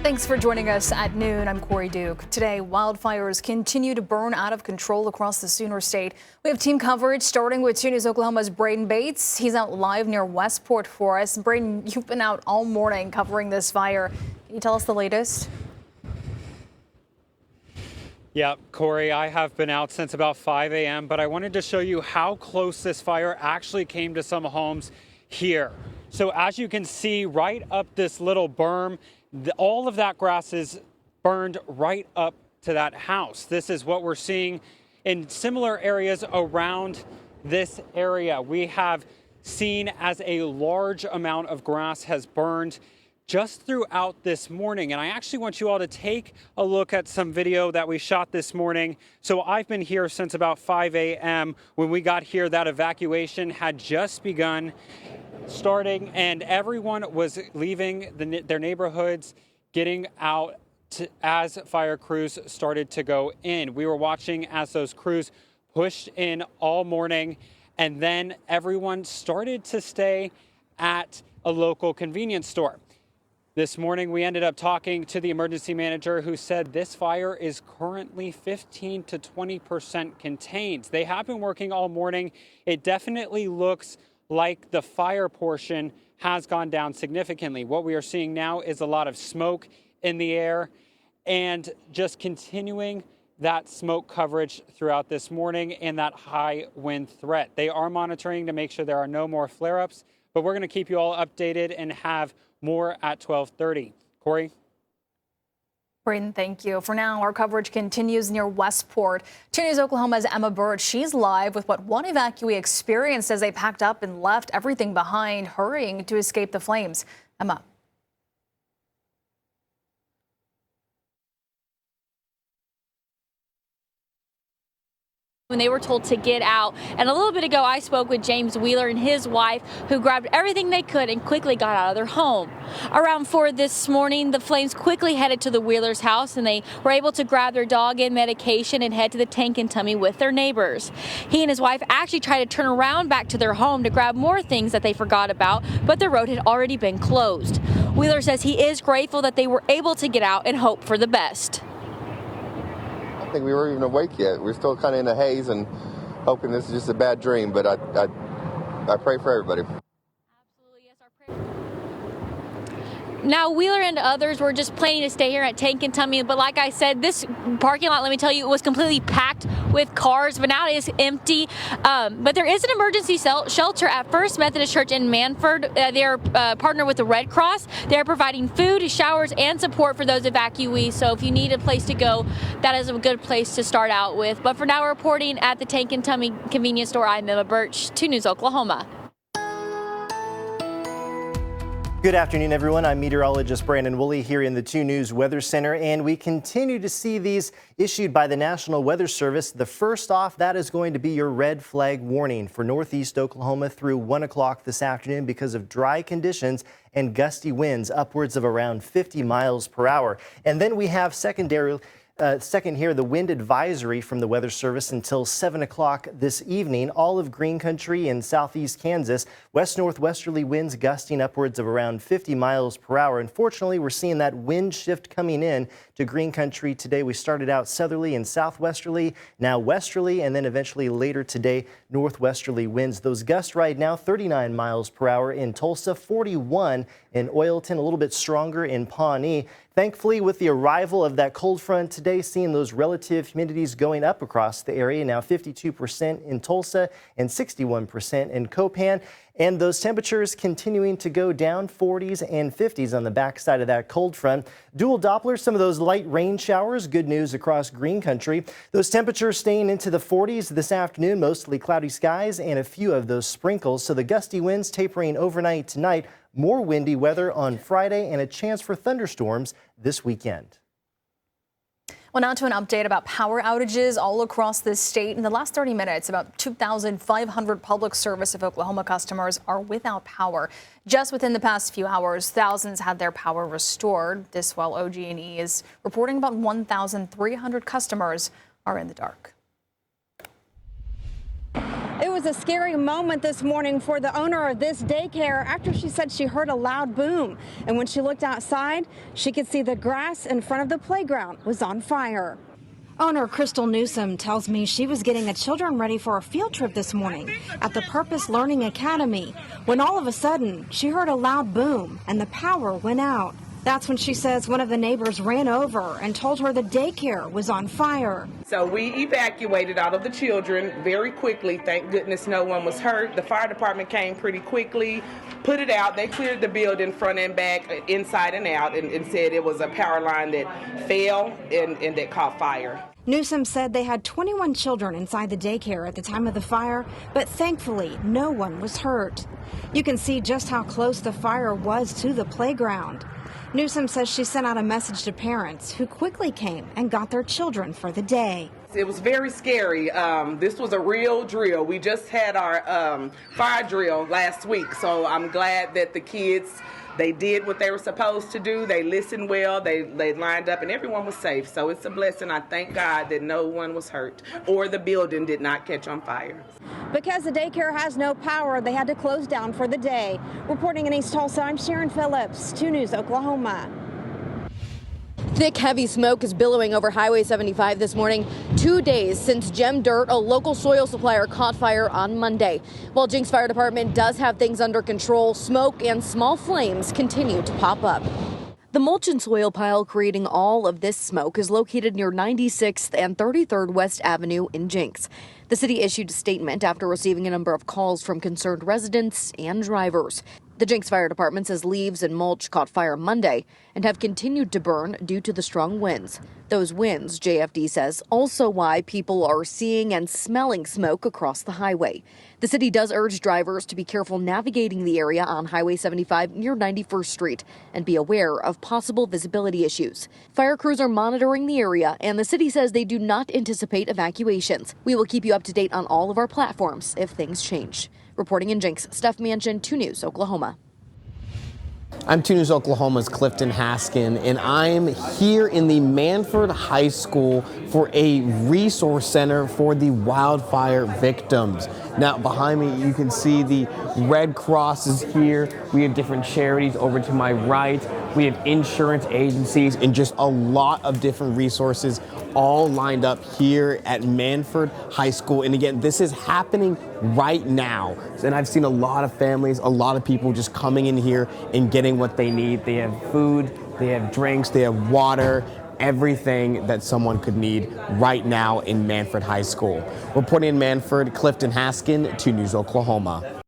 Thanks for joining us at noon. I'm Corey Duke. Today, wildfires continue to burn out of control across the Sooner State. We have team coverage starting with 2 News Oklahoma's Braden Bates. He's out live near Westport for us. Braden, you've been out all morning covering this fire. Can you tell us the latest? Yeah, Corey, I have been out since about 5 a.m., but I wanted to show you how close this fire actually came to some homes here. So as you can see right up this little berm, all of that grass is burned right up to that house. This is what we're seeing in similar areas around this area. We have seen as a large amount of grass has burned just throughout this morning. And I actually want you all to take a look at some video that we shot this morning. So I've been here since about 5 a.m. When we got here, that evacuation had just begun starting and everyone was leaving their neighborhoods, getting out as fire crews started to go in. We were watching as those crews pushed in all morning, and then everyone started to stay at a local convenience store. This morning, we ended up talking to the emergency manager who said this fire is currently 15 to 20% contained. They have been working all morning. It definitely looks like the fire portion has gone down significantly. What we are seeing now is a lot of smoke in the air and just continuing that smoke coverage throughout this morning and that high wind threat. They are monitoring to make sure there are no more flare-ups, but we're going to keep you all updated and have more at 12:30. Corey? Braden, thank you. For now, our coverage continues near Westport. 2 News Oklahoma's Emma Birch. She's live with what one evacuee experienced as they packed up and left everything behind, hurrying to escape the flames. Emma. When they were told to get out. And a little bit ago, I spoke with James Wheeler and his wife, who grabbed everything they could and quickly got out of their home. Around 4 this morning, the flames quickly headed to the Wheelers' house, and they were able to grab their dog and medication and head to the Tank and Tummy with their neighbors. He and his wife actually tried to turn around back to their home to grab more things that they forgot about, but the road had already been closed. Wheeler says he is grateful that they were able to get out and hope for the best. I don't think we were even awake yet. We're still kind of in a haze and hoping this is just a bad dream, but I pray for everybody. Absolutely, yes, our prayer. Now, Wheeler and others were just planning to stay here at Tank and Tummy, but like I said, this parking lot, let me tell you, it was completely packed with cars, but now it is empty. But there is an emergency shelter at First Methodist Church in Manford. They are partnered with the Red Cross. They are providing food, showers, and support for those evacuees. So if you need a place to go, that is a good place to start out with. But for now, reporting at the Tank and Tummy convenience store, I'm Emma Birch, 2 News Oklahoma. Good afternoon, everyone. I'm meteorologist Brandon Woolley here in the 2 News Weather Center, and we continue to see these issued by the National Weather Service. The first off, that is going to be your red flag warning for northeast Oklahoma through 1 o'clock this afternoon because of dry conditions and gusty winds upwards of around 50 miles per hour. And then we have second here, the wind advisory from the Weather Service until 7 o'clock this evening. All of Green Country in southeast Kansas, west-northwesterly winds gusting upwards of around 50 miles per hour. Unfortunately, we're seeing that wind shift coming in to Green Country today. We started out southerly and southwesterly, now westerly, and then eventually later today, northwesterly winds. Those gusts right now, 39 miles per hour in Tulsa, 41 in Oilton, a little bit stronger in Pawnee. Thankfully, with the arrival of that cold front today, seeing those relative humidities going up across the area, now 52% in Tulsa and 61% in Copan. And those temperatures continuing to go down, 40s and 50s on the backside of that cold front. Dual Doppler, some of those light rain showers. Good news across Green Country. Those temperatures staying into the 40s this afternoon, mostly cloudy skies and a few of those sprinkles. So the gusty winds tapering overnight tonight. More windy weather on Friday and a chance for thunderstorms this weekend. Well, now to an update about power outages all across the state. In the last 30 minutes, about 2,500 Public Service of Oklahoma customers are without power. Just within the past few hours, thousands had their power restored. This while OG&E is reporting about 1,300 customers are in the dark. It was a scary moment this morning for the owner of this daycare after she said she heard a loud boom. And when she looked outside, she could see the grass in front of the playground was on fire. Owner Crystal Newsom tells me she was getting the children ready for a field trip this morning at the Purpose Learning Academy when all of a sudden she heard a loud boom and the power went out. That's when she says one of the neighbors ran over and told her the daycare was on fire. So we evacuated all of the children very quickly. Thank goodness no one was hurt. The fire department came pretty quickly, put it out. They cleared the building front and back, inside and out, and said it was a power line that fell and that caught fire. Newsom said they had 21 children inside the daycare at the time of the fire, but thankfully no one was hurt. You can see just how close the fire was to the playground. Newsom says she sent out a message to parents who quickly came and got their children for the day. It was very scary. This was a real drill. We just had our fire drill last week, so I'm glad that the kids, they did what they were supposed to do. They listened well, they lined up, and everyone was safe. So it's a blessing. I thank God that no one was hurt or the building did not catch on fire. Because the daycare has no power, they had to close down for the day. Reporting in East Tulsa, I'm Sharon Phillips, 2 News, Oklahoma. Thick, heavy smoke is billowing over Highway 75 this morning, 2 days since Gem Dirt, a local soil supplier, caught fire on Monday. While Jenks Fire Department does have things under control, smoke and small flames continue to pop up. The mulch and soil pile creating all of this smoke is located near 96th and 33rd West Avenue in Jenks. The city issued a statement after receiving a number of calls from concerned residents and drivers. The Jenks Fire Department says leaves and mulch caught fire Monday and have continued to burn due to the strong winds. Those winds, JFD says, also why people are seeing and smelling smoke across the highway. The city does urge drivers to be careful navigating the area on Highway 75 near 91st Street and be aware of possible visibility issues. Fire crews are monitoring the area, and the city says they do not anticipate evacuations. We will keep you up to date on all of our platforms if things change. Reporting in Jenks, Steph Manchin, 2 News, Oklahoma. I'm 2 News Oklahoma's Clifton Haskin, and I'm here in the Manford High School for a resource center for the wildfire victims. Now, behind me, you can see the Red Cross is here. We have different charities over to my right. We have insurance agencies and just a lot of different resources all lined up here at Manford High School. And again, this is happening right now. And I've seen a lot of families, a lot of people just coming in here and getting what they need. They have food, they have drinks, they have water, everything that someone could need right now in Manford High School. Reporting in Manford, Clifton Haskin, 2 News Oklahoma.